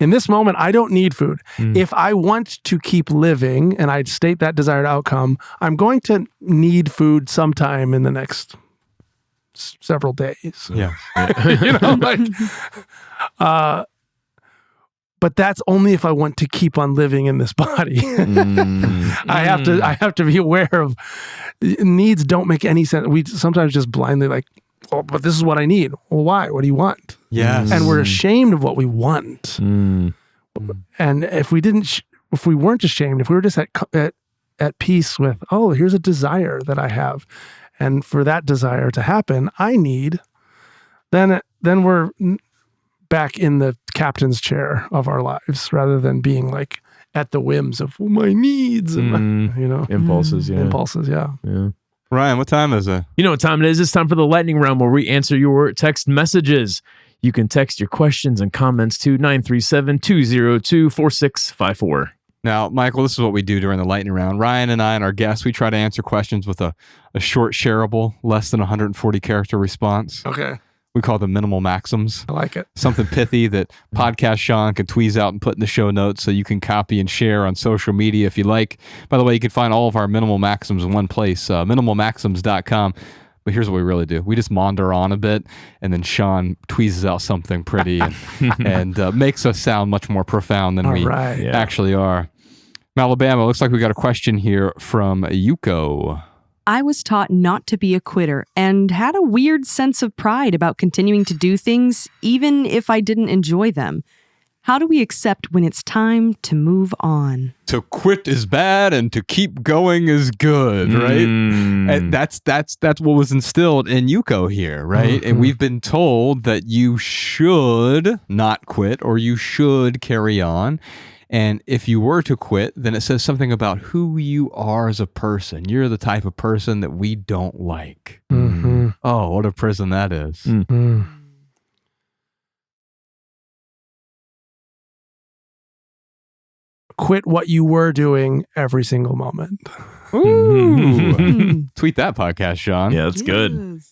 In this moment, I don't need food. If I want to keep living and I state that desired outcome, I'm going to need food sometime in the next several days. Yeah. But that's only if I want to keep on living in this body. I have to be aware of needs don't make any sense. We sometimes just blindly like, oh, but this is what I need. Well, why? What do you want? Yes. And we're ashamed of what we want. And if we weren't ashamed, if we were just at peace with, oh, here's a desire that I have, and for that desire to happen, I need, then we're back in the captain's chair of our lives, rather than being like at the whims of my needs and impulses. Yeah. Ryan, what time is it? You know what time it is? It's time for the lightning round, where we answer your text messages. You can text your questions and comments to 937-202-4654. Now, Michael, this is what we do during the lightning round. Ryan and I and our guests, we try to answer questions with a short, shareable, less than 140 character response. Okay. We call them minimal maxims. I like it. Something pithy that Podcast Sean can tweeze out and put in the show notes so you can copy and share on social media if you like. By the way, you can find all of our minimal maxims in one place, minimalmaxims.com. But here's what we really do. We just maunder on a bit, and then Sean tweezes out something pretty and makes us sound much more profound than we actually are. Alabama, looks like we got a question here from Yuko. I was taught not to be a quitter and had a weird sense of pride about continuing to do things even if I didn't enjoy them. How do we accept when it's time to move on? To quit is bad and to keep going is good, right? And that's what was instilled in Yuko here, right? And we've been told that you should not quit or you should carry on. And if you were to quit, then it says something about who you are as a person. You're the type of person that we don't like. Oh, what a prison that is. Quit what you were doing every single moment. Ooh. Tweet that podcast, Sean. Yeah, that's good.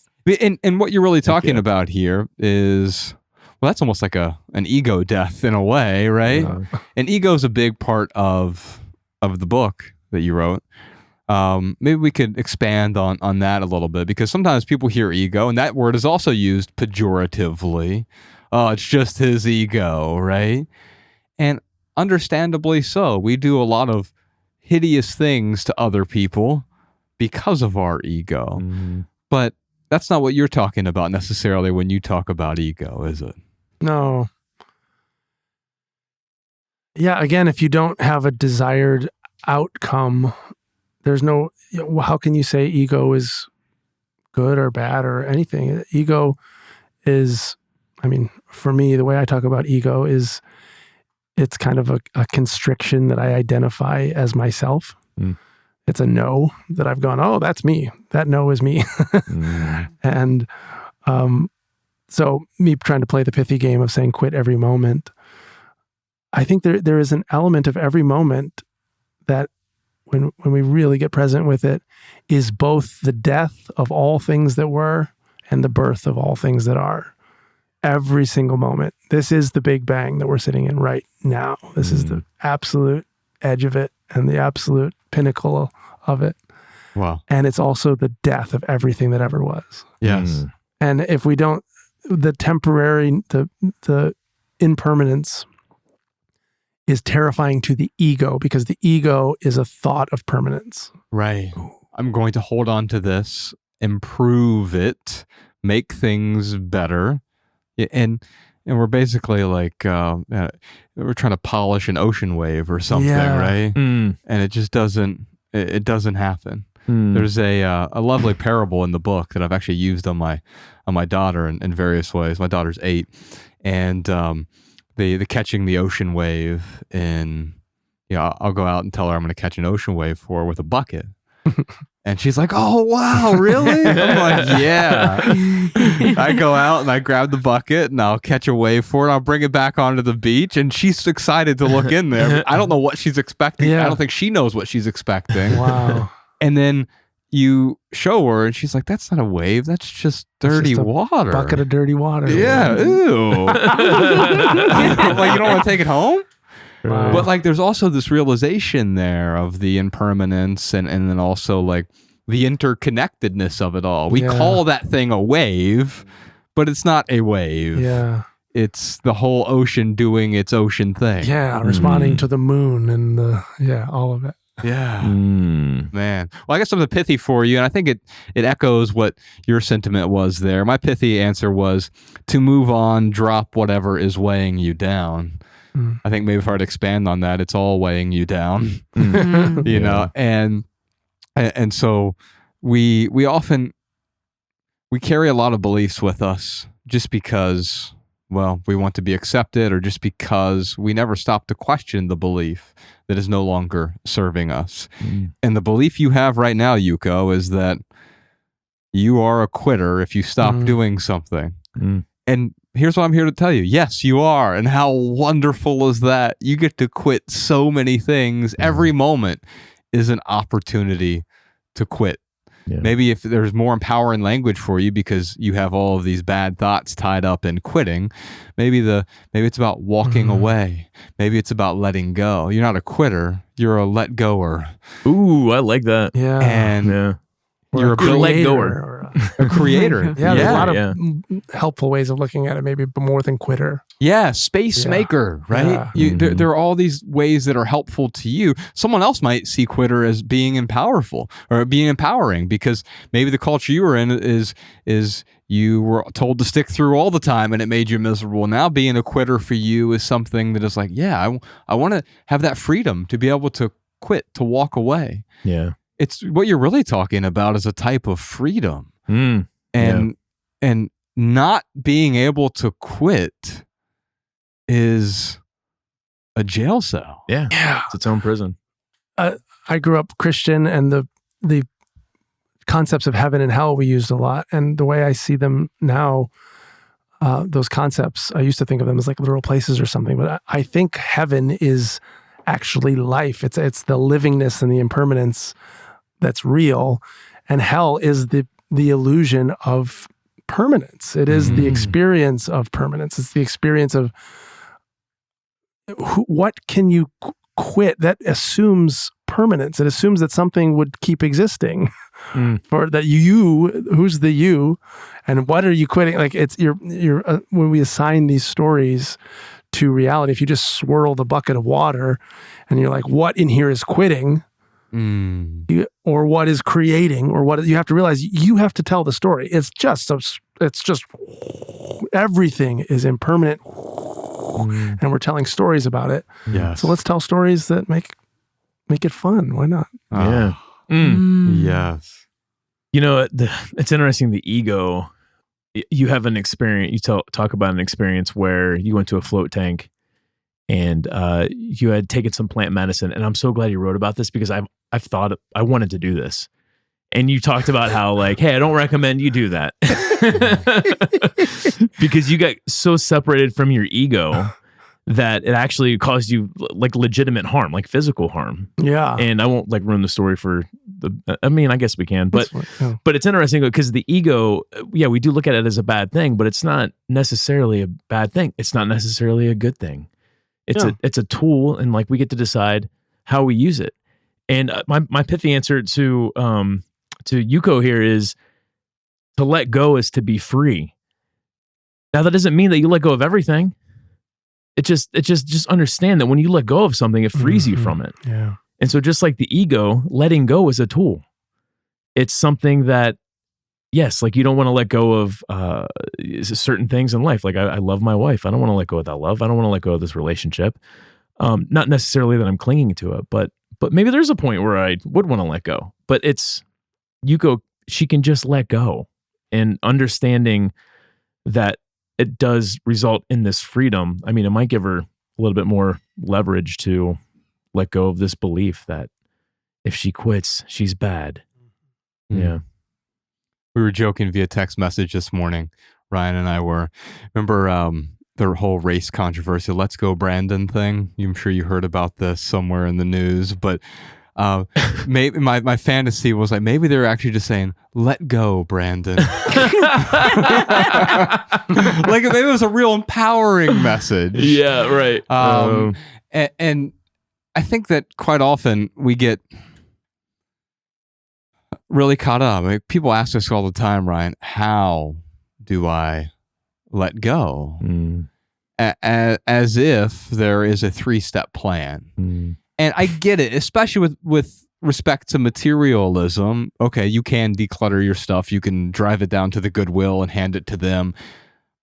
And what you're really talking about here is, well, that's almost like an ego death in a way, right? And ego is a big part of the book that you wrote. Maybe we could expand on that a little bit, because sometimes people hear ego, and that word is also used pejoratively. Oh, it's just his ego, right? And understandably so. We do a lot of hideous things to other people because of our ego. But that's not what you're talking about necessarily when you talk about ego, is it? No. Yeah, again, if you don't have a desired outcome, there's no, how can you say ego is good or bad or anything? Ego is, I mean, for me, the way I talk about ego is it's kind of a constriction that I identify as myself. It's a no that I've gone, oh, that's me. That no is me. And so me trying to play the pithy game of saying quit every moment, I think there is an element of every moment that when we really get present with it is both the death of all things that were and the birth of all things that are. Every single moment. This is the Big Bang that we're sitting in right now. This is the absolute edge of it and the absolute pinnacle of it. Wow. And it's also the death of everything that ever was. Yes. And if we don't, the temporary, the impermanence is terrifying to the ego, because the ego is a thought of permanence. Right. I'm going to hold on to this, improve it, make things better. Yeah, and we're basically like we're trying to polish an ocean wave or something, right? And it just doesn't happen. There's a lovely parable in the book that I've actually used on my daughter in various ways. My daughter's 8, and the catching the ocean wave. And I'll go out and tell her I'm going to catch an ocean wave for her with a bucket. And she's like, oh, wow, really? I'm like, yeah. I go out and I grab the bucket and I'll catch a wave for it. I'll bring it back onto the beach. And she's excited to look in there. I don't know what she's expecting. I don't think she knows what she's expecting. Wow. And then you show her and she's like, that's not a wave. That's just dirty water. Bucket of dirty water. Yeah. Ew. Like, you don't want to take it home? Wow. But like, there's also this realization there of the impermanence and then also like the interconnectedness of it all. We call that thing a wave, but it's not a wave. Yeah. It's the whole ocean doing its ocean thing. Yeah. Responding to the moon and all of it. Yeah. Man. Well, I got something pithy for you, and I think it echoes what your sentiment was there. My pithy answer was to move on, drop whatever is weighing you down. I think maybe if I were to expand on that, it's all weighing you down, you know, and so we often carry a lot of beliefs with us just because, well, we want to be accepted, or just because we never stop to question the belief that is no longer serving us. And the belief you have right now, Yuko, is that you are a quitter if you stop doing something. And here's what I'm here to tell you. Yes, you are. And how wonderful is that? You get to quit so many things. Every moment is an opportunity to quit. Yeah. Maybe if there's more empowering language for you because you have all of these bad thoughts tied up in quitting, maybe it's about walking away. Maybe it's about letting go. You're not a quitter. You're a let goer. Ooh, I like that. Yeah. And yeah. You're a let goer. a creator. Yeah, there's a lot of Yeah. helpful ways of looking at it, maybe more than quitter. Yeah, space maker, right? Yeah. There are all these ways that are helpful to you. Someone else might see quitter as being powerful or being empowering, because maybe the culture you were in is you were told to stick through all the time and it made you miserable. Now being a quitter for you is something that is like, yeah, I want to have that freedom to be able to quit, to walk away. Yeah. It's what you're really talking about is a type of freedom. Mm. And not being able to quit is a jail cell. Yeah. It's its own prison. I grew up Christian, and the concepts of heaven and hell we used a lot. And the way I see them now, those concepts, I used to think of them as like literal places or something, but I think heaven is actually life. It's the livingness and the impermanence that's real, and hell is the illusion of permanence. It is the experience of permanence. It's the experience of what can you quit that assumes permanence. It assumes that something would keep existing for that who's the you, and what are you quitting? Like it's you're when we assign these stories to reality, if you just swirl the bucket of water and you're like, what in here is quitting? Or what is creating, or what you have to realize, you have to tell the story. It's just everything is impermanent, and we're telling stories about it. Yes. So let's tell stories that make it fun. Why not? Yeah. Yes. You know, it's interesting. The ego. You have an experience. You talk about an experience where you went to a float tank, and you had taken some plant medicine. And I'm so glad you wrote about this, because I've thought I wanted to do this. And you talked about how, like, hey, I don't recommend you do that because you got so separated from your ego that it actually caused you like legitimate harm, like physical harm. Yeah. And I won't like ruin the story for I mean, I guess we can, but yeah. but it's interesting because the ego, yeah, we do look at it as a bad thing, but it's not necessarily a bad thing. It's not necessarily a good thing. It's a tool, and like we get to decide how we use it. And my pithy answer to Yuko here is to let go is to be free. Now that doesn't mean that you let go of everything. It just understand that when you let go of something, it frees you from it. Yeah. And so just like the ego, letting go is a tool. It's something that, yes, like you don't want to let go of certain things in life. Like I love my wife. I don't want to let go of that love. I don't want to let go of this relationship. Not necessarily that I'm clinging to it, but maybe there's a point where I would want to let go. But it's Yuko, she can just let go, and understanding that it does result in this freedom. I mean, it might give her a little bit more leverage to let go of this belief that if she quits, she's bad. Yeah. We were joking via text message this morning. Ryan and I were. Remember the whole race controversy, Let's Go Brandon thing? I'm sure you heard about this somewhere in the news, but maybe my fantasy was like, maybe they're actually just saying, let go, Brandon. Like maybe it was a real empowering message. Yeah, right. And I think that quite often we get really caught up. I mean, people ask us all the time, Ryan, how do I let go? As if there is a 3-step plan. And I get it, especially with respect to materialism. Okay, you can declutter your stuff. You can drive it down to the Goodwill and hand it to them.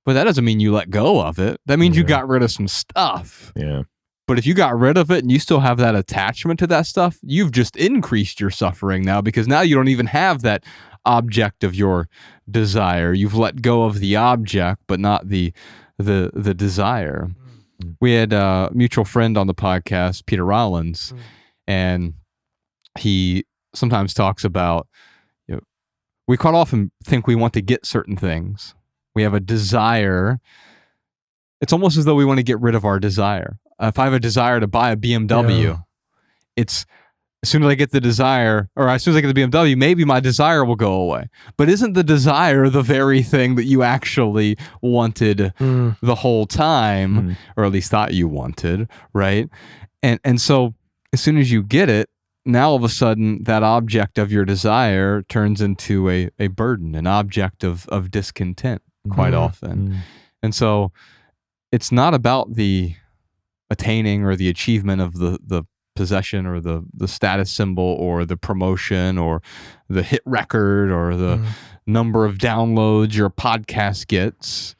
But that doesn't mean you let go of it. That means you got rid of some stuff. Yeah. But if you got rid of it and you still have that attachment to that stuff, you've just increased your suffering now, because now you don't even have that object of your desire. You've let go of the object, but not the desire. We had a mutual friend on the podcast, Peter Rollins, and he sometimes talks about, we quite often think we want to get certain things. We have a desire. It's almost as though we want to get rid of our desire. If I have a desire to buy a BMW, it's as soon as I get the desire, or as soon as I get the BMW, maybe my desire will go away. But isn't the desire the very thing that you actually wanted the whole time, or at least thought you wanted, right? And so as soon as you get it, now all of a sudden that object of your desire turns into a burden, an object of discontent quite often. And so it's not about the attaining or the achievement of the possession or the status symbol or the promotion or the hit record or the number of downloads your podcast gets.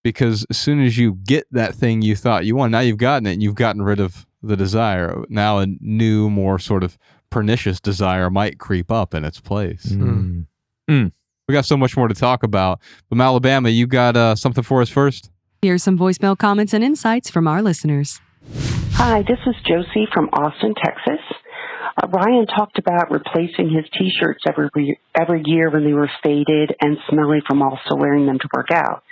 Because as soon as you get that thing you thought you wanted, now you've gotten it and you've gotten rid of the desire. Now a new, more sort of pernicious desire might creep up in its place. We got so much more to talk about. But Alabama, you got something for us first? Here's some voicemail comments and insights from our listeners. Hi, this is Josie from Austin, Texas. Ryan talked about replacing his T-shirts every year when they were faded and smelly from also wearing them to work out.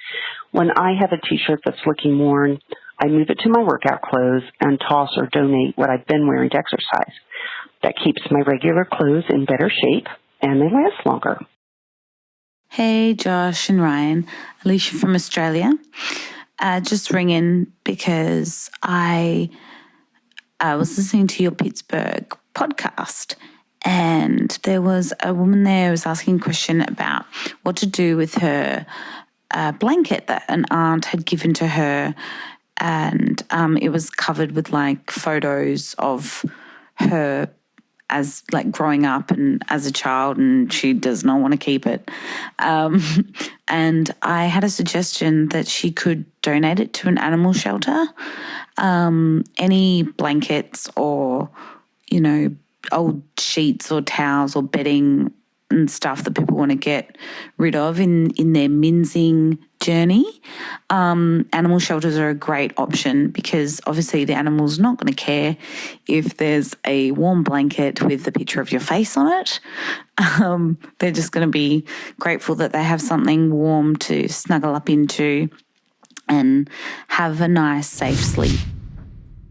When I have a T-shirt that's looking worn, I move it to my workout clothes and toss or donate what I've been wearing to exercise. That keeps my regular clothes in better shape and they last longer. Hey, Josh and Ryan. Alicia from Australia. Just ringing because I was listening to your Pittsburgh podcast, and there was a woman there who was asking a question about what to do with her blanket that an aunt had given to her, and it was covered with like photos of her as like growing up and as a child, and she does not want to keep it. And I had a suggestion that she could donate it to an animal shelter. Any blankets or, you know, old sheets or towels or bedding and stuff that people want to get rid of in their mincing journey. Animal shelters are a great option because obviously the animal's not going to care if there's a warm blanket with a picture of your face on it. They're just going to be grateful that they have something warm to snuggle up into and have a nice, safe sleep.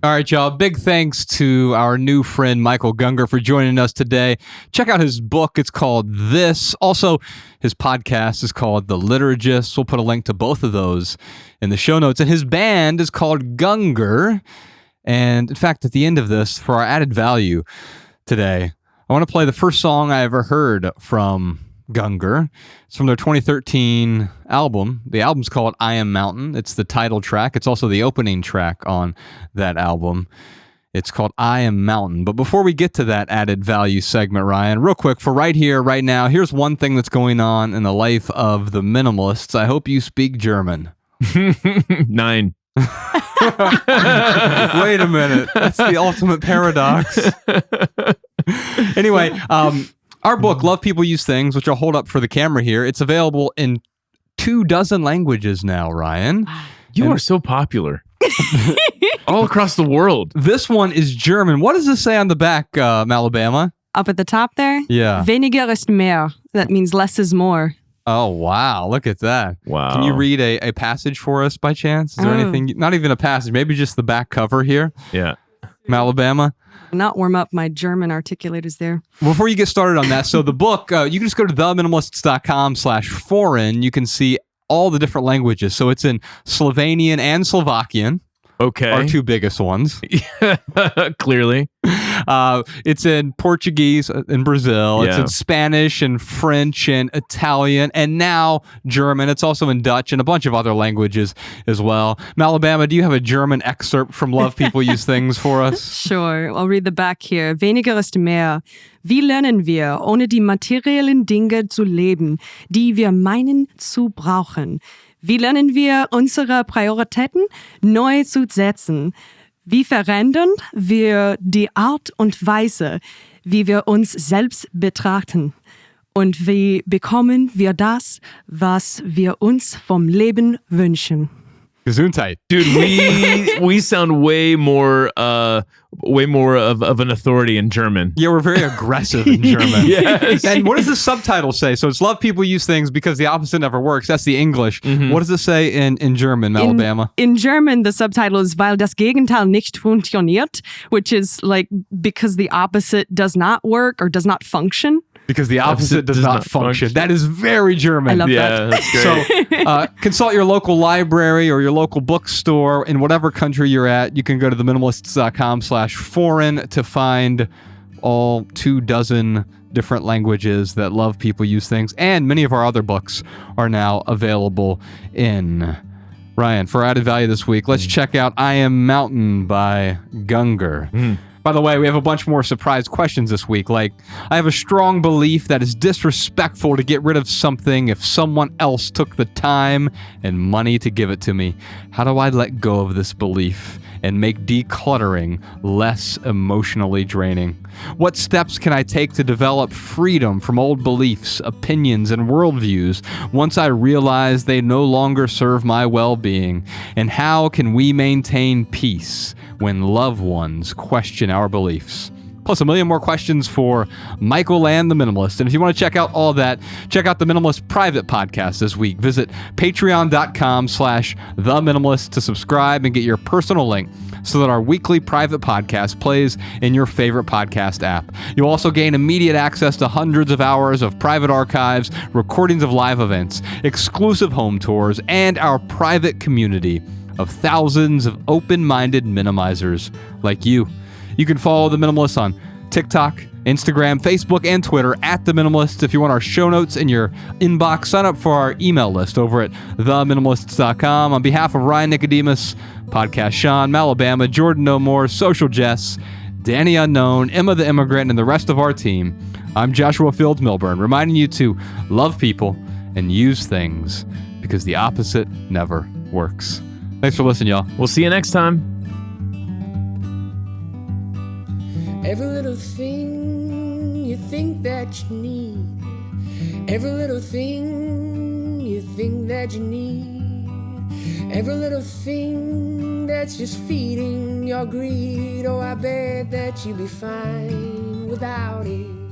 All right, y'all. Big thanks to our new friend, Michael Gungor, for joining us today. Check out his book. It's called This. Also, his podcast is called The Liturgists. We'll put a link to both of those in the show notes. And his band is called Gungor. And in fact, at the end of this, for our added value today, I want to play the first song I ever heard from Gungor. It's from their 2013 album. The album's called I Am Mountain. It's the title track. It's also the opening track on that album. It's called I Am Mountain. But before we get to that added value segment, Ryan, real quick, for right here, right now, here's one thing that's going on in the life of the Minimalists. I hope you speak German. 9. Wait a minute. That's the ultimate paradox. Anyway, our book, Love People Use Things, which I'll hold up for the camera here, it's available in 24 languages now, Ryan. You are so popular. All across the world. This one is German. What does this say on the back, Alabama? Up at the top there? Yeah. Weniger ist mehr. That means less is more. Oh, wow. Look at that. Wow. Can you read a passage for us by chance? Is there anything, not even a passage, maybe just the back cover here? Yeah. Alabama? Not warm up my German articulators there. Before you get started on that, so the book, you can just go to theminimalists.com/foreign. You can see all the different languages. So it's in Slovenian and Slovakian. Okay. Our two biggest ones. Clearly. It's in Portuguese in Brazil. It's Yeah. in Spanish and French and Italian and now German. It's also in Dutch and a bunch of other languages as well. Alabama, do you have a German excerpt from Love People Use Things for us? Sure, I'll read the back here. Weniger ist mehr. Wie lernen wir, ohne die materiellen Dinge zu leben, die wir meinen zu brauchen? Wie lernen wir, unsere Prioritäten neu zu setzen? Wie verändern wir die Art und Weise, wie wir uns selbst betrachten? Und wie bekommen wir das, was wir uns vom Leben wünschen? Gesundheit. Dude, we sound way more of an authority in German. Yeah, we're very aggressive in German. Yes. And what does the subtitle say? So it's Love People Use Things because the opposite never works. That's the English. What does it say in German, Alabama? In German, the subtitle is Weil das Gegenteil nicht funktioniert, which is like because the opposite does not work or does not function. Because the opposite does not function. That is very German. I love Yeah, that. that's great. So consult your local library or your local bookstore in whatever country you're at. You can go to theminimalists.com/foreign to find all 24 different languages that love people use things, and many of our other books are now available in. Ryan, for added value this week, let's check out I Am Mountain by Gungor. By the way, we have a bunch more surprise questions this week, like, I have a strong belief that it's disrespectful to get rid of something if someone else took the time and money to give it to me. How do I let go of this belief and make decluttering less emotionally draining? What steps can I take to develop freedom from old beliefs, opinions, and worldviews once I realize they no longer serve my well-being? And how can we maintain peace when loved ones question our beliefs? Plus a million more questions for Michael Land, the Minimalist. And if you want to check out all that, check out the Minimalist private podcast this week. Visit patreon.com/theminimalist to subscribe and get your personal link so that our weekly private podcast plays in your favorite podcast app. You'll also gain immediate access to hundreds of hours of private archives, recordings of live events, exclusive home tours, and our private community of thousands of open-minded minimizers like you. You can follow The Minimalist on TikTok, Instagram, Facebook, and Twitter at The Minimalist. If you want our show notes in your inbox, sign up for our email list over at theminimalists.com. On behalf of Ryan Nicodemus, Podcast Sean, Malabama, Jordan No More, Social Jess, Danny Unknown, Emma the Immigrant, and the rest of our team, I'm Joshua Fields Milburn, reminding you to love people and use things because the opposite never works. Thanks for listening, y'all. We'll see you next time. Every little thing you think that you need, every little thing you think that you need, every little thing that's just feeding your greed. Oh, I bet that you'd be fine without it.